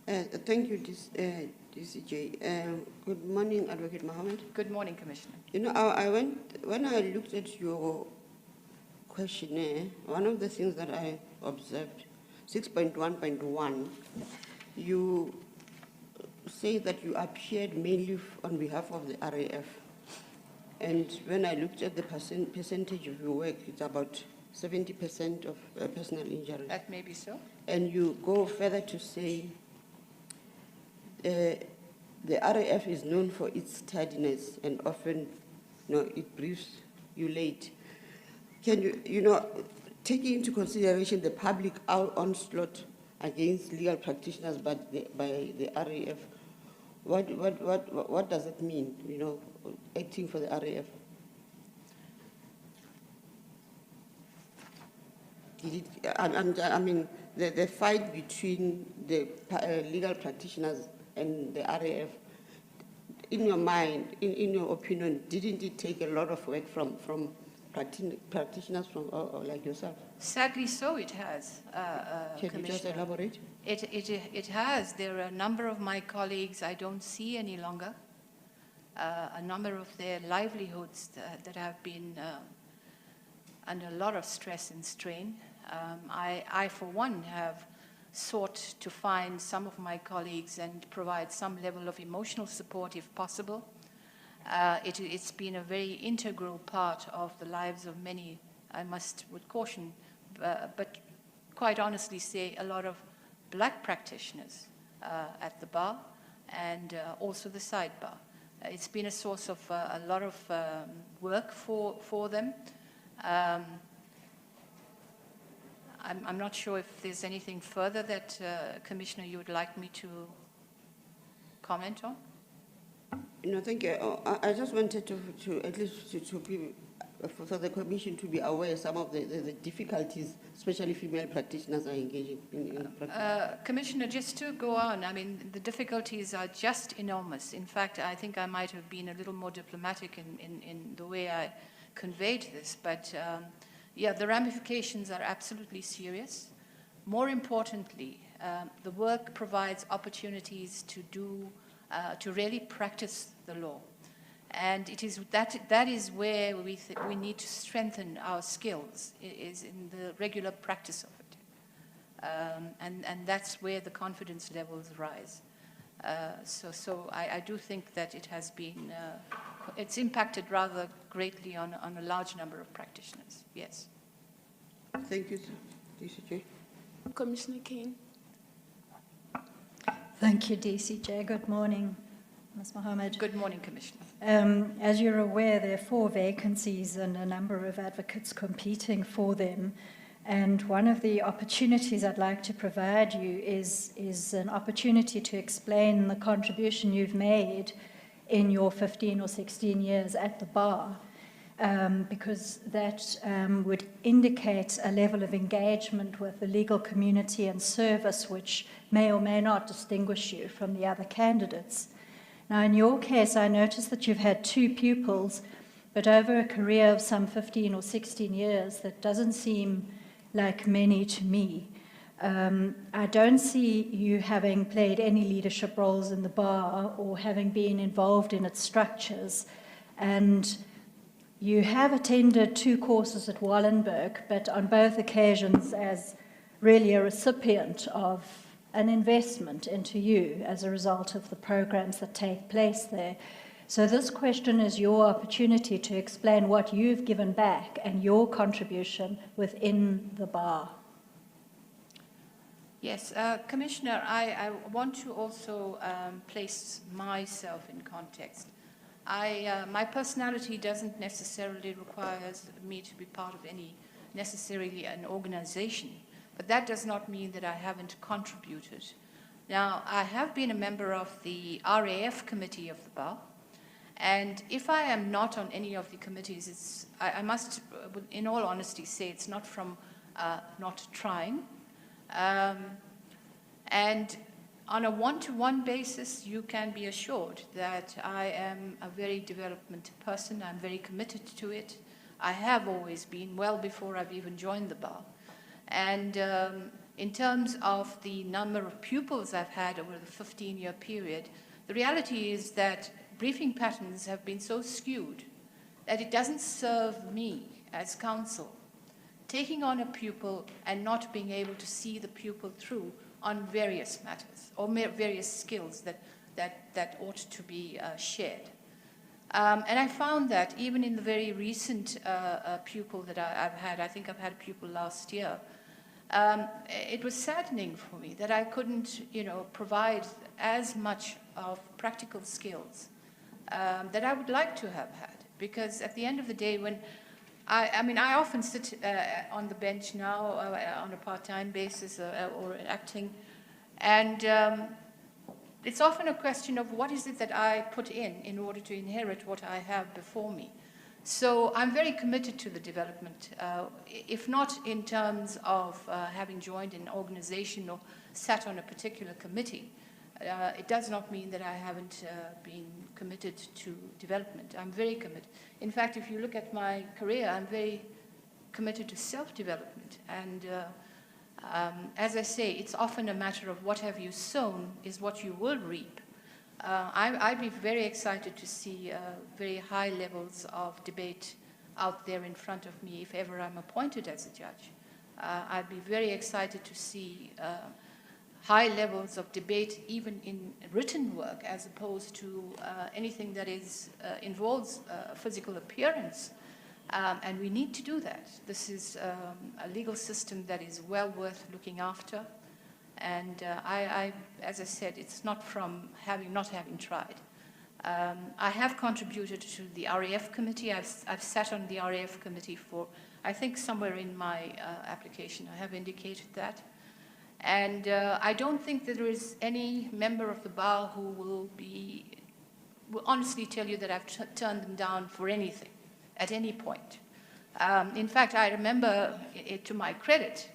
Thank you, DCJ. Good morning, Advocate Mohammed. Good morning, Commissioner. You know, when I looked at your questionnaire, one of the things that I observed, 6.1.1, you say that you appeared mainly on behalf of the RAF. And when I looked at the percentage of your work, it's about 70% of personal injury. That may be so. And you go further to say the RAF is known for its tardiness and often, it briefs you late. Can you, taking into consideration the public onslaught against legal practitioners by the RAF, what does it mean, acting for the RAF? I mean, the fight between the legal practitioners and the RAF, in your mind, in your opinion, didn't it take a lot of work from practitioners like yourself? Sadly so, it has, Can you just elaborate? It has. There are a number of my colleagues I don't see any longer. A number of their livelihoods that have been under a lot of stress and strain. I, for one, have sought to find some of my colleagues and provide some level of emotional support if possible. It's been a very integral part of the lives of many, I must, with caution, but quite honestly say, a lot of black practitioners at the bar and also the sidebar. It's been a source of a lot of work for them. I'm not sure if there's anything further that, Commissioner, you would like me to comment on? No, thank you. I just wanted to at least to be, for the Commission to be aware of some of the difficulties, especially female practitioners are engaging in practice. Commissioner, just to go on, I mean, the difficulties are just enormous. In fact, I think I might have been a little more diplomatic in the way I conveyed this, but yeah, the ramifications are absolutely serious. More importantly, the work provides opportunities to really practice the law. And it is that is where we need to strengthen our skills, is in the regular practice of it. And that's where the confidence levels rise. So I do think that it has been, it's impacted rather greatly on a large number of practitioners, yes. Thank you, DCJ. Commissioner King. Thank you, DCJ. Good morning, Ms. Mohammed. Good morning, Commissioner. As you're aware, there are 4 vacancies and a number of advocates competing for them. And one of the opportunities I'd like to provide you is an opportunity to explain the contribution you've made in your 15 or 16 years at the bar, because that would indicate a level of engagement with the legal community and service which may or may not distinguish you from the other candidates. Now, in your case, I noticed that you've had 2 pupils, but over a career of some 15 or 16 years, that doesn't seem like many to me. I don't see you having played any leadership roles in the bar or having been involved in its structures. And you have attended 2 courses at Wallenberg, but on both occasions as really a recipient of an investment into you as a result of the programs that take place there. So this question is your opportunity to explain what you've given back and your contribution within the bar. Yes, Commissioner, I want to also place myself in context. My personality doesn't necessarily require me to be part of any necessarily an organization, but that does not mean that I haven't contributed. Now, I have been a member of the RAF committee of the bar, and if I am not on any of the committees, I must, in all honesty, say it's not from not trying. And on a one-to-one basis, you can be assured that I am a very development person. I'm very committed to it. I have always been, well before I've even joined the bar. And In terms of the number of pupils I've had over the 15-year period, the reality is that briefing patterns have been so skewed that it doesn't serve me as counsel taking on a pupil and not being able to see the pupil through on various matters or various skills that ought to be shared. And I found that even in the very recent pupil that I've had, I think I've had a pupil last year, it was saddening for me that I couldn't, provide as much of practical skills that I would like to have had. Because at the end of the day, when I often sit on the bench now on a part-time basis or acting, and it's often a question of what is it that I put in order to inherit what I have before me. So I'm very committed to the development, if not in terms of having joined an organization or sat on a particular committee. It does not mean that I haven't been committed to development. I'm very committed. In fact, if you look at my career, I'm very committed to self-development. And as I say, it's often a matter of what have you sown is what you will reap. I'd be very excited to see very high levels of debate out there in front of me if ever I'm appointed as a judge. I'd be very excited to see high levels of debate even in written work as opposed to anything that involves physical appearance. And we need to do that. This is a legal system that is well worth looking after. And as I said, it's not from not having tried. I have contributed to the RAF committee. I've sat on the RAF committee for, I think somewhere in my application, I have indicated that. And I don't think that there is any member of the bar who will honestly tell you that I've turned them down for anything, at any point. In fact, I remember, to my credit,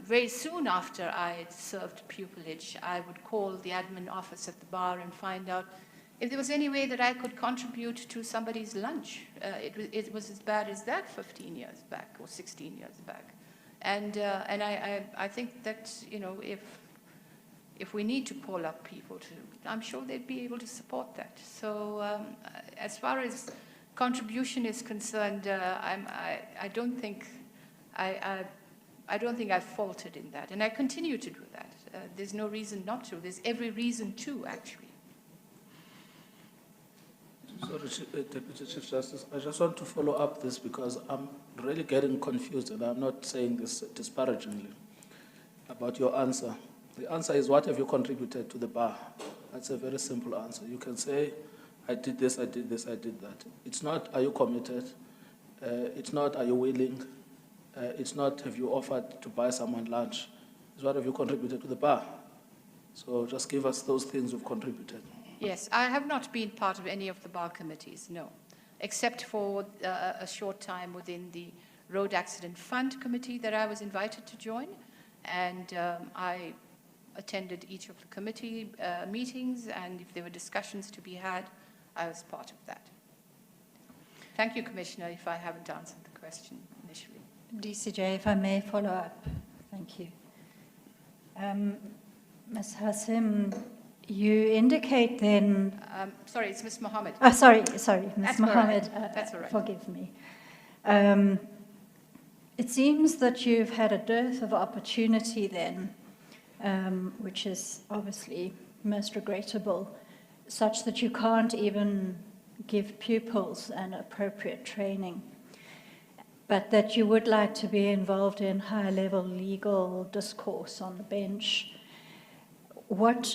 very soon after I had served pupillage, I would call the admin office at the bar and find out if there was any way that I could contribute to somebody's lunch. It was as bad as that 15 years back or 16 years back. And I think that, if we need to call up people, I'm sure they'd be able to support that. So as far as contribution is concerned, I don't think I've faltered in that, and I continue to do that. There's no reason not to. There's every reason to, actually. Sorry, Deputy Chief Justice, I just want to follow up this because I'm really getting confused, and I'm not saying this disparagingly about your answer. The answer is, what have you contributed to the bar? That's a very simple answer. You can say, I did this, I did this, I did that. It's not, are you committed? It's not, are you willing? It's not, have you offered to buy someone lunch? It's what have you contributed to the bar? So just give us those things you've contributed. Yes, I have not been part of any of the bar committees, no, except for a short time within the Road Accident Fund Committee that I was invited to join, and I attended each of the committee meetings, and if there were discussions to be had, I was part of that. Thank you, Commissioner, if I haven't answered the question initially. DCJ, if I may follow up. Thank you. Ms. Hassim, you indicate then... sorry, it's Ms. Mohammed. Sorry, Ms. Mohammed. That's all right. Forgive me. It seems that you've had a dearth of opportunity then, which is obviously most regrettable, such that you can't even give pupils an appropriate training, but that you would like to be involved in high-level legal discourse on the bench. What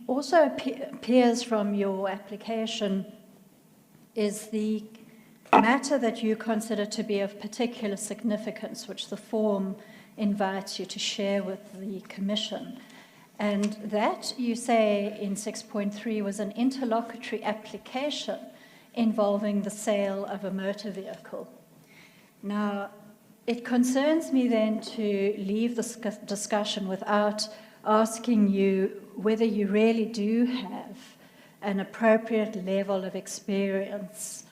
also appears from your application is the matter that you consider to be of particular significance, which the form invites you to share with the Commission. And that, you say in 6.3, was an interlocutory application involving the sale of a motor vehicle. Now, it concerns me then to leave this discussion without asking you whether you really do have an appropriate level of experience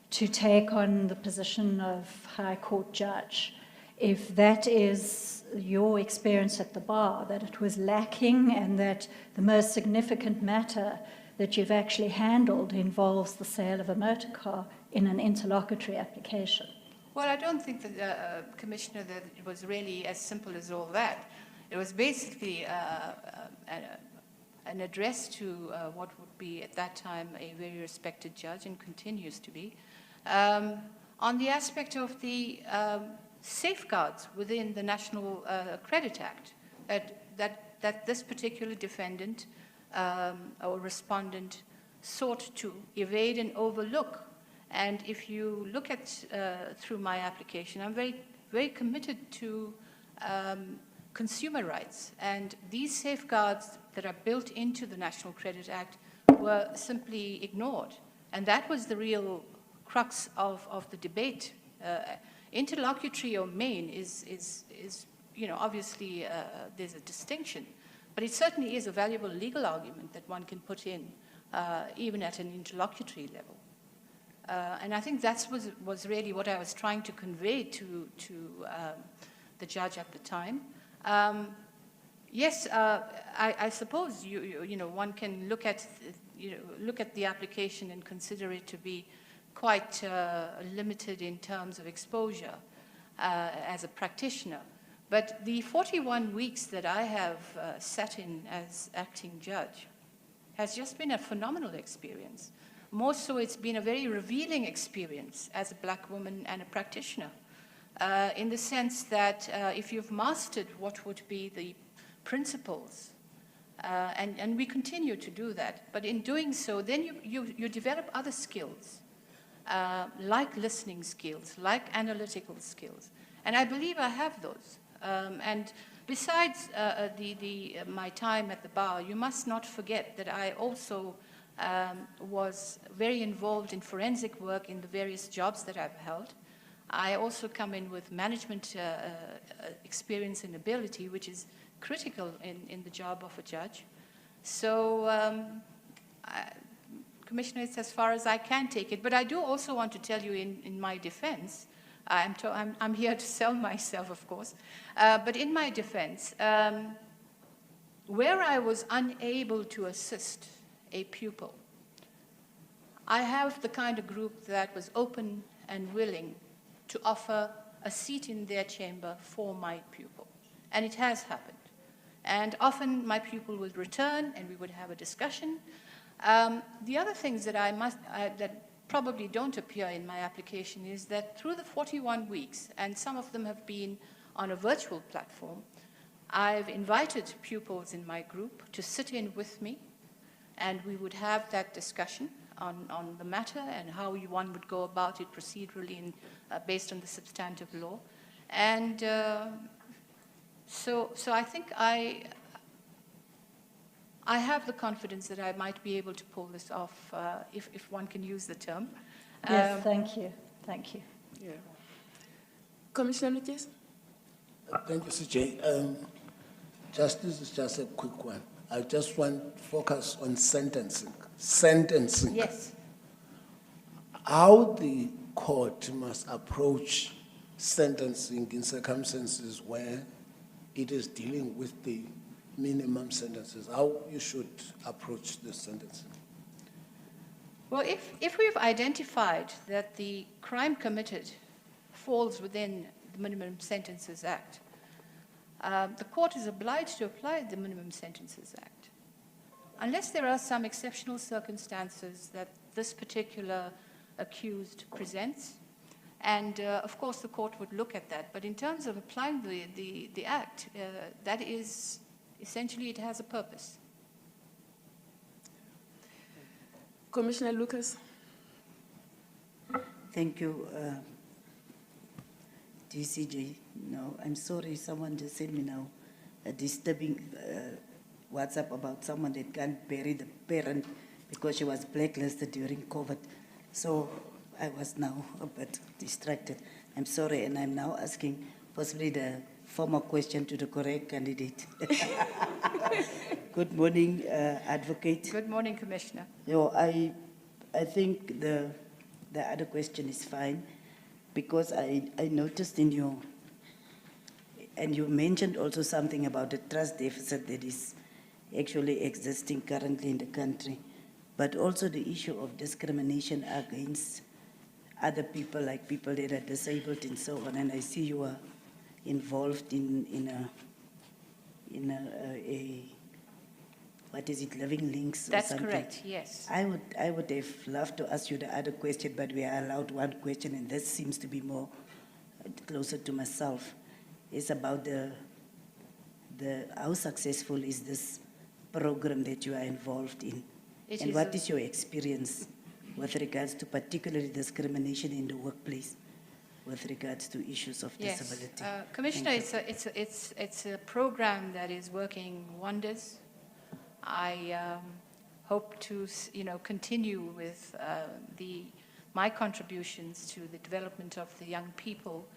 to take on the position of High Court judge if that is your experience at the bar, that it was lacking and that the most significant matter that you've actually handled involves the sale of a motor car in an interlocutory application. Well, I don't think that, Commissioner, that it was really as simple as all that. It was basically an address to what would be at that time a very respected judge and continues to be, on the aspect of the safeguards within the National Credit Act that this particular defendant or respondent sought to evade and overlook. And if you look at through my application, I'm very, very committed to consumer rights. And these safeguards that are built into the National Credit Act were simply ignored. And that was the real crux of the debate. Interlocutory or main is you know, obviously there's a distinction, but it certainly is a valuable legal argument that one can put in, even at an interlocutory level. And I think that was really what I was trying to convey to the judge at the time. Yes, I suppose you know, one can look at the application and consider it to be quite limited in terms of exposure as a practitioner. But the 41 weeks that I have sat in as acting judge has just been a phenomenal experience. More so, it's been a very revealing experience as a black woman and a practitioner, in the sense that if you've mastered what would be the principles, and we continue to do that, but in doing so, then you develop other skills, like listening skills, like analytical skills. And I believe I have those. And besides my time at the bar, you must not forget that I also was very involved in forensic work in the various jobs that I've held. I also come in with management experience and ability, which is critical in the job of a judge. So, Commissioner, it's as far as I can take it. But I do also want to tell you in my defense, I'm here to sell myself, of course, but in my defense, where I was unable to assist a pupil, I have the kind of group that was open and willing to offer a seat in their chamber for my pupil. And it has happened. And often my pupil would return and we would have a discussion. The other things that that probably don't appear in my application is that through the 41 weeks, and some of them have been on a virtual platform, I've invited pupils in my group to sit in with me, and we would have that discussion on the matter and how one would go about it procedurally and based on the substantive law. And so I think I have the confidence that I might be able to pull this off, if one can use the term. Yes, thank you. Thank you. Yeah. Commissioner Lutyens? Thank you, CJ. This is just a quick one. I just want to focus on sentencing. Sentencing. Yes. How the court must approach sentencing in circumstances where it is dealing with the minimum sentences, how you should approach the sentencing. Well, if we've identified that the crime committed falls within the Minimum Sentences Act, the court is obliged to apply the Minimum Sentences Act. Unless there are some exceptional circumstances that this particular accused presents, and of course the court would look at that. But in terms of applying the Act, that is, essentially it has a purpose. Commissioner Lucas? Thank you, DCJ. No, I'm sorry, someone just sent me now a disturbing WhatsApp about someone that can't bury the parent because she was blacklisted during COVID. So I was now a bit distracted. I'm sorry, and I'm now asking possibly the former question to the correct candidate. Good morning, Advocate. Good morning, Commissioner. No, I think the other question is fine, because I noticed in your And you mentioned also something about the trust deficit that is actually existing currently in the country, but also the issue of discrimination against other people, like people that are disabled and so on. And I see you are involved in a what is it, Living Links or That's something? correct, yes. I would have loved to ask you the other question, but we are allowed one question, and this seems to be more closer to myself. It's about how successful is this program that you are involved in? It And is what a- is your experience with regards to particularly discrimination in the workplace with regards to issues of Yes, disability? Commissioner, Thank it's a program that is working wonders. I hope to, continue with my contributions to the development of the young people.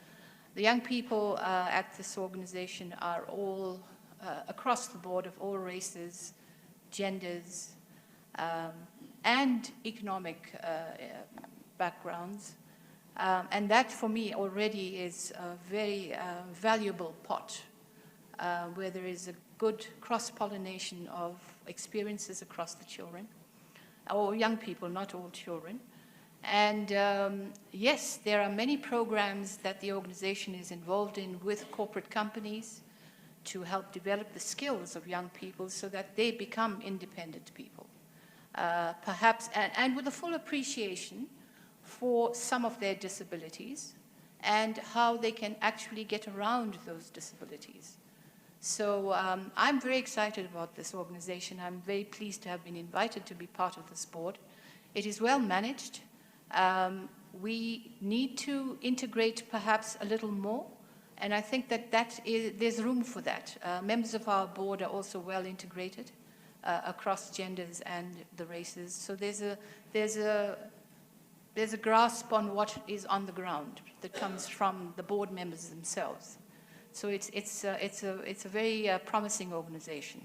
The young people at this organization are all across the board, of all races, genders, and economic backgrounds. And that, for me, already is a very valuable pot where there is a good cross-pollination of experiences across the children, or young people, not all children. And yes, there are many programs that the organization is involved in with corporate companies to help develop the skills of young people so that they become independent people. Perhaps, and with a full appreciation for some of their disabilities and how they can actually get around those disabilities. So I'm very excited about this organization. I'm very pleased to have been invited to be part of this board. It is well managed. We need to integrate perhaps a little more, and I think that there's room for that. Members of our board are also well integrated across genders and the races. So there's a grasp on what is on the ground that comes from the board members themselves. So it's a very promising organization.